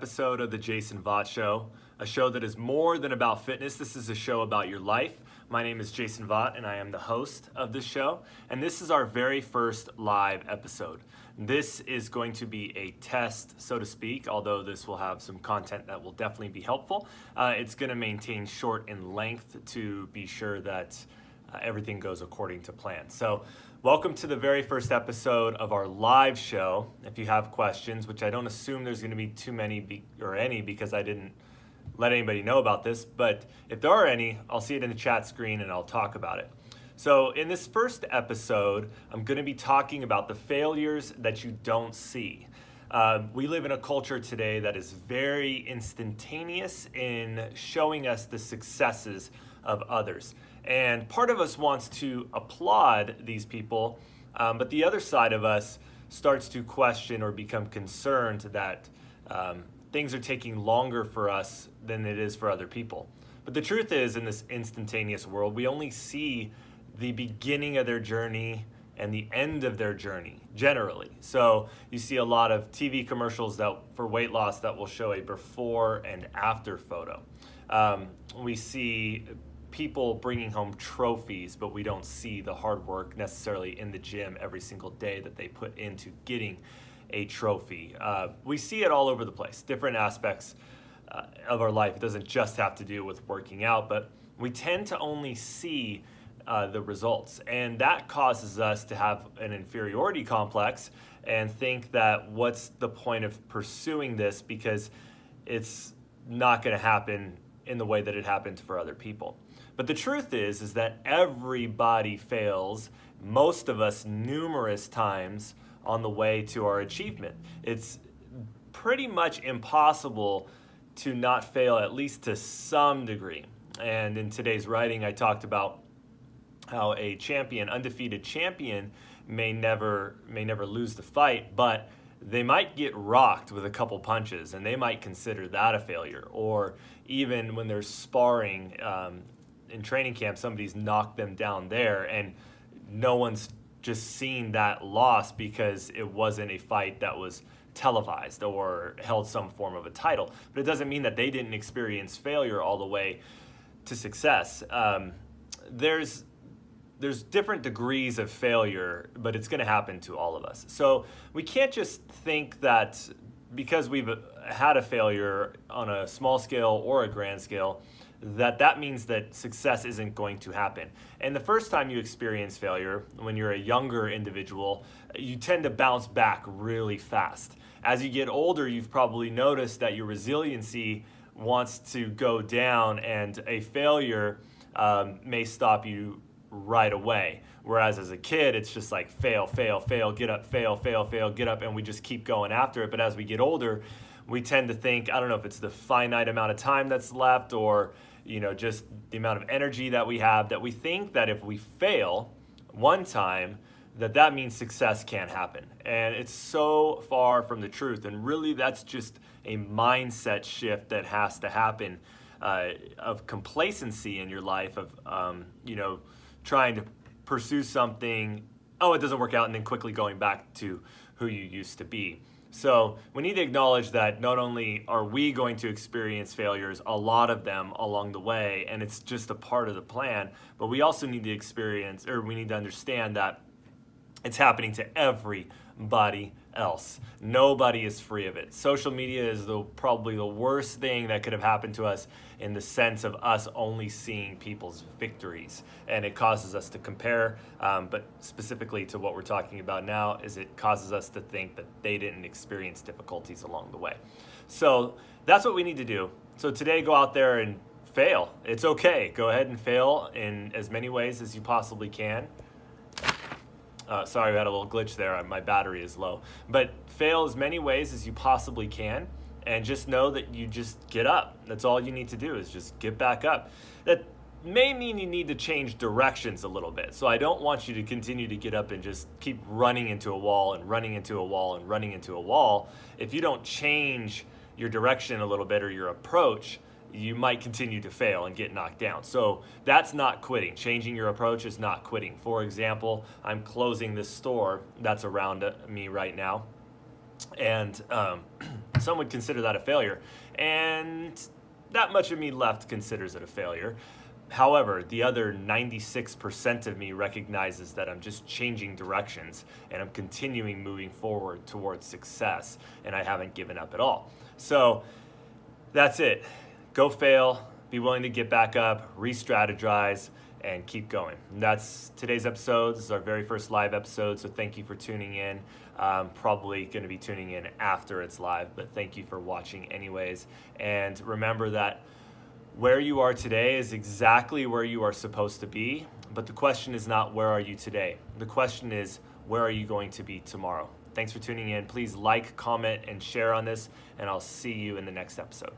episode of the Jason Vaught Show, a show that is more than about fitness. This is a show about your life. My name is Jason Vaught, and I am the host of this show. And this is our very first live episode. This is going to be a test, so to speak, although this will have some content that will definitely be helpful. It's going to maintain short in length to be sure that everything goes according to plan. So welcome to the very first episode of our live show. If you have questions, which I don't assume there's going to be too many or any because I didn't let anybody know about this, but if there are any, I'll see it in the chat screen and I'll talk about it. So in this first episode, I'm going to be talking about the failures that you don't see. We live in a culture today that is very instantaneous in showing us the successes of others. And part of us wants to applaud these people, but the other side of us starts to question or become concerned that things are taking longer for us than it is for other people. But the truth is, in this instantaneous world, we only see the beginning of their journey and the end of their journey, generally. So you see a lot of TV commercials that for weight loss that will show a before and after photo. We see people bringing home trophies, but we don't see the hard work necessarily in the gym every single day that they put into getting a trophy. We see it all over the place, different aspects of our life. It doesn't just have to do with working out, but we tend to only see the results. And that causes us to have an inferiority complex and think that what's the point of pursuing this because it's not going to happen in the way that it happened for other people. But the truth is that everybody fails, most of us numerous times on the way to our achievement. It's pretty much impossible to not fail, at least to some degree. And in today's writing, I talked about how a champion, undefeated champion, may never lose the fight, but they might get rocked with a couple punches, and they might consider that a failure. Or even when they're sparring in training camp, somebody's knocked them down there, and no one's just seen that loss because it wasn't a fight that was televised or held some form of a title. But it doesn't mean that they didn't experience failure all the way to success. There's different degrees of failure, but it's going to happen to all of us. So we can't just think that because we've had a failure on a small scale or a grand scale, that means that success isn't going to happen. And the first time you experience failure, when you're a younger individual, you tend to bounce back really fast. As you get older, you've probably noticed that your resiliency wants to go down, and a failure may stop you right away. Whereas as a kid, it's just like fail, fail, fail, get up, fail, fail, fail, get up, and we just keep going after it. But as we get older, we tend to think, I don't know if it's the finite amount of time that's left or just the amount of energy that we have, that we think that if we fail one time, that means success can't happen. And it's so far from the truth. And really, that's just a mindset shift that has to happen of complacency in your life, of trying to pursue something, it doesn't work out, and then quickly going back to who you used to be. So we need to acknowledge that not only are we going to experience failures, a lot of them along the way, and it's just a part of the plan, but we also need to we need to understand that it's happening to everybody else. Nobody is free of it. Social media is probably the worst thing that could have happened to us in the sense of us only seeing people's victories. And it causes us to compare, but specifically to what we're talking about now, is it causes us to think that they didn't experience difficulties along the way. So that's what we need to do. So today, go out there and fail. It's okay. Go ahead and fail in as many ways as you possibly can. Sorry, we had a little glitch there. My battery is low. But fail as many ways as you possibly can, and just know that you just get up. That's all you need to do, is just get back up. That may mean you need to change directions a little bit. So I don't want you to continue to get up and just keep running into a wall and running into a wall and running into a wall. If you don't change your direction a little bit or your approach, you might continue to fail and get knocked down. So that's not quitting. Changing your approach is not quitting. For example, I'm closing this store that's around me right now. And some would consider that a failure. And not much of me left considers it a failure. However, the other 96% of me recognizes that I'm just changing directions and I'm continuing moving forward towards success, and I haven't given up at all. So that's it. Go fail, be willing to get back up, re-strategize, and keep going. And that's today's episode. This is our very first live episode, so thank you for tuning in. Probably going to be tuning in after it's live, but thank you for watching anyways. And remember that where you are today is exactly where you are supposed to be, but the question is not where are you today. The question is where are you going to be tomorrow. Thanks for tuning in. Please like, comment, and share on this, and I'll see you in the next episode.